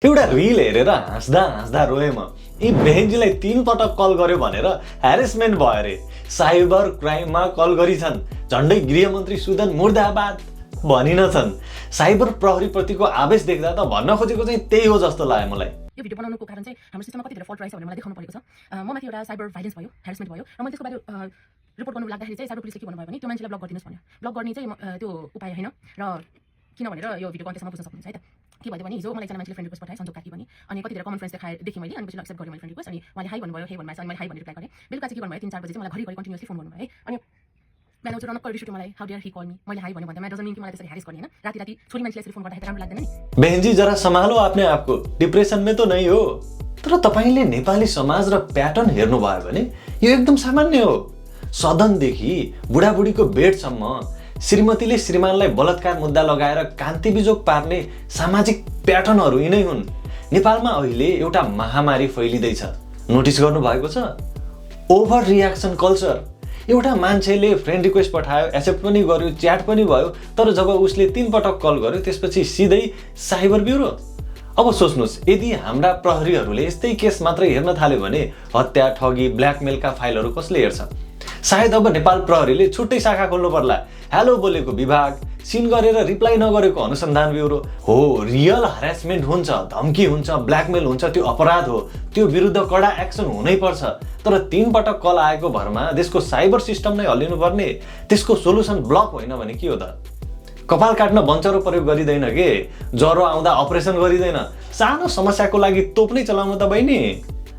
एउटा रिल हेरेर हाँस्दा हाँस्दा रोएँ म। यी बेहेन्जीलाई 3 पटक कल गर्यो भनेर ह्यारेसमेन्ट भयो रे। साइबर क्राइममा कल गरिछन्। झन्डै गृहमन्त्री सुदन मुर्दाबाद भनिनछन्। साइबर प्रहरीप्रतिको आवेश देख्दा त भन्न खोजेको चाहिँ त्यही हो जस्तो लाग्यो मलाई। यो भिडियो बनाउनुको कारण चाहिँ हाम्रो सिस्टममा कति धेरै फल्ट रहेछ भनेर मलाई देखाउनु परेको छ। ममाथि एउटा साइबर भाइलेन्स भयो, ह्यारेसमेन्ट भयो र मैले त्यसको बारे रिपोर्ट गर्नु लाग्दाखेरि चाहिँ साइबर पुलिसले के भन्नुभयो भने त्यो मान्छेलाई ब्लक गरिदिनुस् भन्यो। ब्लक गर्ने चाहिँ त्यो उपाय हैन र किन भनेर यो भिडियो कन्टेक्स्टमा बुझ्न सक्नुहुन्छ है त। के भयो भने हिजो मलाई एकजना मान्छेले फ्रेन्ड रिक्वेस्ट पठाए, सन्जोग काकी पनि, अनि कति धेरै कमन फ्रेन्ड्स देखेँ मैले, अनि पछि एक्सेप्ट गरेँ मैले फ्रेन्ड रिक्वेस्ट, अनि उहाँले हाई भन्नुभयो, हे भन्नुभयो, अनि मैले हाई भनेर रिप्लाई गरेँ। बेलुका चाहिँ के भन्नुभयो 3-4 बजे चाहिँ मलाई घरि कन्टिन्युअसली फोन गर्नुभयो है। अनि बिहान उठेर नक्क रिस उठ्यो मलाई, how dare he call me, मैले हाई भन्यो भन्दा डजन्ट मिन कि मलाई त्यसरी ह्यारेस गर्ने हैन। राति छोरी मान्छेले यसरी फोन गर्दाखेरि राम्रो लाग्दैन नि। बहनजी जरा सम्हालो अपने आपको, डिप्रेसन में तो नहीं हो। तर तपाईले नेपाली समाज र प्याटर्न हेर्नु भयो भने यो एकदम सामान्य हो। सदनदेखि बुढाबुढीको बेडसम्म श्रीमतीले श्रीमानलाई बलात्कार मुद्दा लगाएर कान्ति बिजोग पार्ने सामाजिक प्याटर्नहरू यिनै हुन्। नेपालमा अहिले एउटा महामारी फैलिँदैछ। नोटिस गर्नु भएको छ? Over reaction culture. एउटा मान्छेले फ्रेन्ड रिक्वेस्ट पठायो, एक्सेप्ट पनि गर्यो, च्याट पनि भयो, तर जब उसले 3 पटक कल गर्यो त्यसपछि सिधै साइबर ब्युरो। अब सोच्नुहोस्, यदि हाम्रा प्रहरीहरूले यस्तै केस मात्रै हेर्न थाल्यो भने हत्या, ठगी, ब्ल्याकमेलका फाइलहरू कसले हेर्छ? सायद अब नेपाल प्रहरीले छुट्टै शाखा खोल्नु पर्ला। हेलो बोलेको विभाग, सिन गरेर रिप्लाई नगरेको अनुसन्धान ब्युरो। हो, रियल हरासमेन्ट हुन्छ, धम्की हुन्छ, ब्ल्याकमेल हुन्छ, त्यो अपराध हो, त्यो विरुद्ध कडा एक्सन हुनै पर्छ। तर 3 पटक कल आएको भरमा देशको साइबर सिस्टम नै हल्लिनु पर्ने? त्यसको सोलुसन ब्लक होइन भने के हो त? कपाल काट्न बन्चरो प्रयोग गरिँदैन के? ज्वरो आउँदा अपरेसन गरिँदैन। सानो समस्याको लागि तोप नै चलाउनु त बहिनी।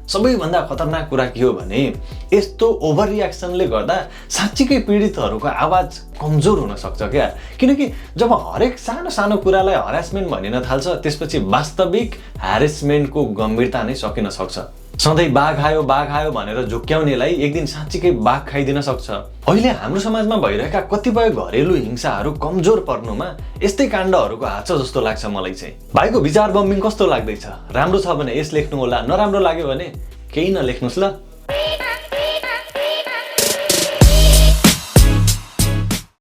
सबैभन्दा खतरनाक कुरा के हो भने यस्तो ओभर रियाक्सनले गर्दा साँच्चीकै पीडितहरूको आवाज कमजोर हुन सक्छ क्या। किनकि जब हरेक सानो सानो कुरालाई हरासमेन्ट भनिन थाल्छ, त्यसपछि वास्तविक ह्यारेसमेन्टको गम्भीरता नै सकिन सक्छ। सधैँ बाघ आयो भनेर झुक्क्याउनेलाई एक दिन साँच्चीकै बाघ खाइदिन सक्छ। अहिले हाम्रो समाजमा भइरहेका कतिपय घरेलु हिंसाहरू कमजोर पर्नुमा यस्तै काण्डहरूको हात छ जस्तो लाग्छ मलाई चाहिँ। भाइको विचार बम्बिङ कस्तो लाग्दैछ? राम्रो छ भने यस लेख्नु होला, नराम्रो लाग्यो भने केही नलेख्नुस् ल।